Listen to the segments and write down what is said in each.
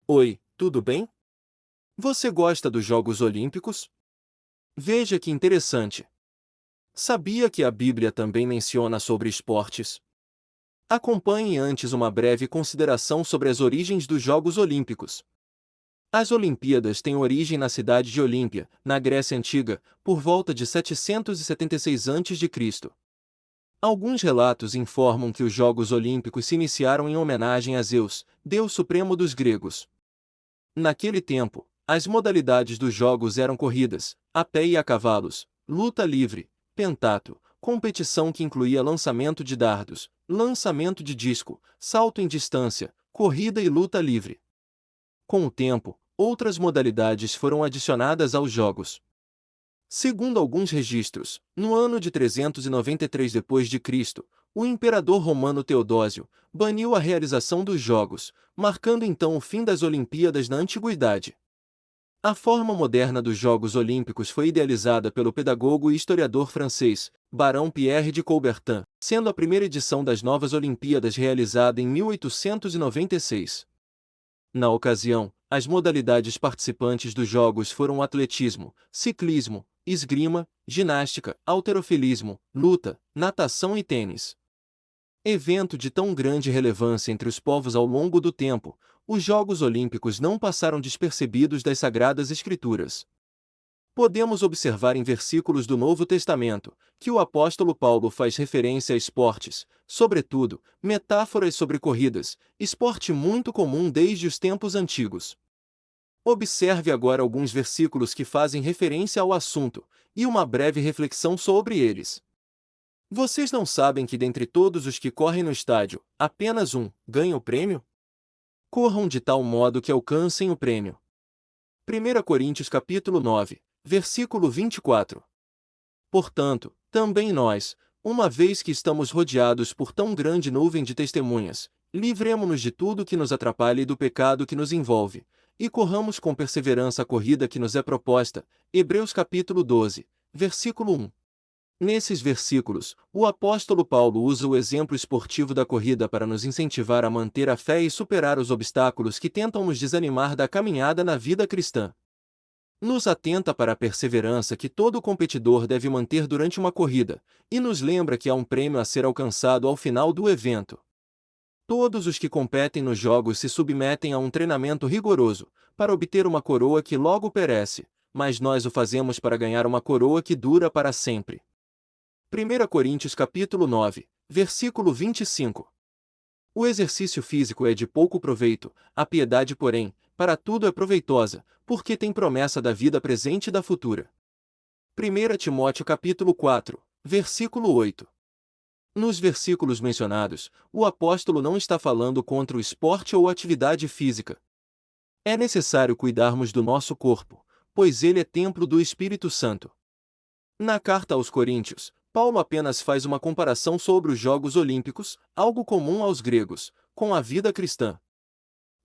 Oi, tudo bem? Você gosta dos Jogos Olímpicos? Veja que interessante. Sabia que a Bíblia também menciona sobre esportes? Acompanhe antes uma breve consideração sobre as origens dos Jogos Olímpicos. As Olimpíadas têm origem na cidade de Olímpia, na Grécia Antiga, por volta de 776 a.C. Alguns relatos informam que os Jogos Olímpicos se iniciaram em homenagem a Zeus, deus supremo dos gregos. Naquele tempo, as modalidades dos jogos eram corridas, a pé e a cavalos, luta livre, pentatlo, competição que incluía lançamento de dardos, lançamento de disco, salto em distância, corrida e luta livre. Com o tempo, outras modalidades foram adicionadas aos jogos. Segundo alguns registros, no ano de 393 d.C., o imperador romano Teodósio baniu a realização dos jogos, marcando então o fim das Olimpíadas na antiguidade. A forma moderna dos Jogos Olímpicos foi idealizada pelo pedagogo e historiador francês, Barão Pierre de Coubertin, sendo a primeira edição das novas Olimpíadas realizada em 1896. Na ocasião, as modalidades participantes dos Jogos foram o atletismo, ciclismo, esgrima, ginástica, halterofilismo, luta, natação e tênis. Evento de tão grande relevância entre os povos ao longo do tempo, os Jogos Olímpicos não passaram despercebidos das Sagradas Escrituras. Podemos observar em versículos do Novo Testamento que o apóstolo Paulo faz referência a esportes, sobretudo, metáforas sobre corridas, esporte muito comum desde os tempos antigos. Observe agora alguns versículos que fazem referência ao assunto, e uma breve reflexão sobre eles. Vocês não sabem que dentre todos os que correm no estádio, apenas um ganha o prêmio? Corram de tal modo que alcancem o prêmio. 1 Coríntios capítulo 9, versículo 24. Portanto, também nós, uma vez que estamos rodeados por tão grande nuvem de testemunhas, livremo-nos de tudo que nos atrapalha e do pecado que nos envolve, e corramos com perseverança a corrida que nos é proposta. Hebreus capítulo 12, versículo 1. Nesses versículos, o apóstolo Paulo usa o exemplo esportivo da corrida para nos incentivar a manter a fé e superar os obstáculos que tentam nos desanimar da caminhada na vida cristã. Nos atenta para a perseverança que todo competidor deve manter durante uma corrida, e nos lembra que há um prêmio a ser alcançado ao final do evento. Todos os que competem nos jogos se submetem a um treinamento rigoroso, para obter uma coroa que logo perece, mas nós o fazemos para ganhar uma coroa que dura para sempre. 1 Coríntios capítulo 9, versículo 25. O exercício físico é de pouco proveito, a piedade, porém, para tudo é proveitosa, porque tem promessa da vida presente e da futura. 1 Timóteo capítulo 4, versículo 8. Nos versículos mencionados, o apóstolo não está falando contra o esporte ou atividade física. É necessário cuidarmos do nosso corpo, pois ele é templo do Espírito Santo. Na carta aos Coríntios, Paulo apenas faz uma comparação sobre os Jogos Olímpicos, algo comum aos gregos, com a vida cristã.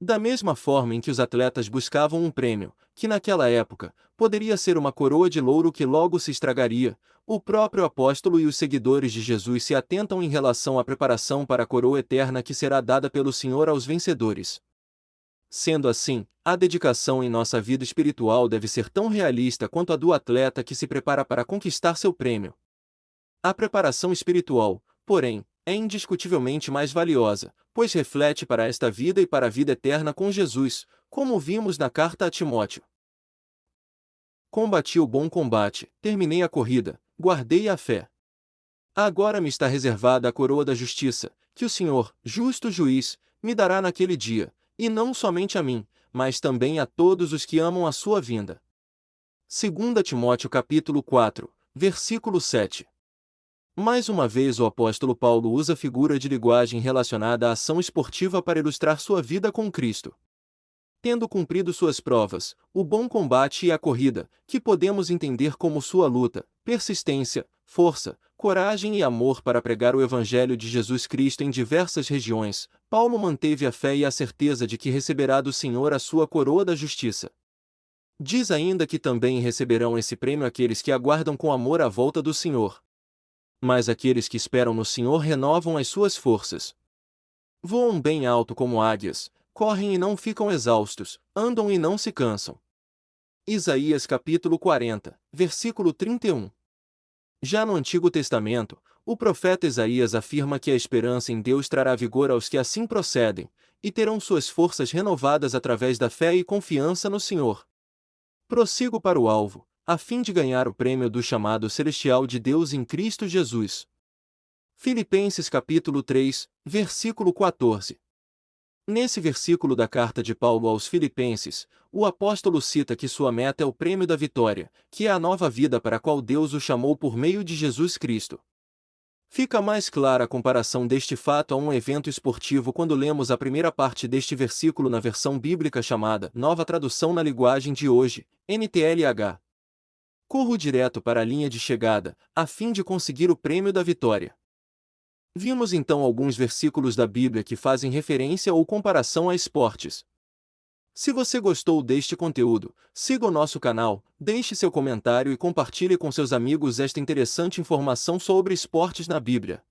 Da mesma forma em que os atletas buscavam um prêmio, que naquela época, poderia ser uma coroa de louro que logo se estragaria, o próprio apóstolo e os seguidores de Jesus se atentam em relação à preparação para a coroa eterna que será dada pelo Senhor aos vencedores. Sendo assim, a dedicação em nossa vida espiritual deve ser tão realista quanto a do atleta que se prepara para conquistar seu prêmio. A preparação espiritual, porém, é indiscutivelmente mais valiosa, pois reflete para esta vida e para a vida eterna com Jesus, como vimos na carta a Timóteo. Combati o bom combate, terminei a corrida, guardei a fé. Agora me está reservada a coroa da justiça, que o Senhor, justo juiz, me dará naquele dia, e não somente a mim, mas também a todos os que amam a sua vinda. 2 Timóteo capítulo 4, versículo 7. Mais uma vez o apóstolo Paulo usa a figura de linguagem relacionada à ação esportiva para ilustrar sua vida com Cristo. Tendo cumprido suas provas, o bom combate e a corrida, que podemos entender como sua luta, persistência, força, coragem e amor para pregar o Evangelho de Jesus Cristo em diversas regiões, Paulo manteve a fé e a certeza de que receberá do Senhor a sua coroa da justiça. Diz ainda que também receberão esse prêmio aqueles que aguardam com amor a volta do Senhor. Mas aqueles que esperam no Senhor renovam as suas forças. Voam bem alto como águias, correm e não ficam exaustos, andam e não se cansam. Isaías capítulo 40, versículo 31. Já no Antigo Testamento, o profeta Isaías afirma que a esperança em Deus trará vigor aos que assim procedem, e terão suas forças renovadas através da fé e confiança no Senhor. Prossigo para o alvo, a fim de ganhar o prêmio do chamado celestial de Deus em Cristo Jesus. Filipenses capítulo 3, versículo 14. Nesse versículo da carta de Paulo aos Filipenses, o apóstolo cita que sua meta é o prêmio da vitória, que é a nova vida para a qual Deus o chamou por meio de Jesus Cristo. Fica mais clara a comparação deste fato a um evento esportivo quando lemos a primeira parte deste versículo na versão bíblica chamada Nova Tradução na Linguagem de Hoje, NTLH. Corro direto para a linha de chegada, a fim de conseguir o prêmio da vitória. Vimos então alguns versículos da Bíblia que fazem referência ou comparação a esportes. Se você gostou deste conteúdo, siga o nosso canal, deixe seu comentário e compartilhe com seus amigos esta interessante informação sobre esportes na Bíblia.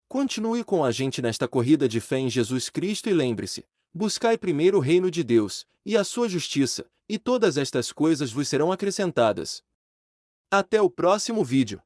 Continue com a gente nesta corrida de fé em Jesus Cristo e lembre-se, buscai primeiro o reino de Deus, e a sua justiça, e todas estas coisas vos serão acrescentadas. Até o próximo vídeo.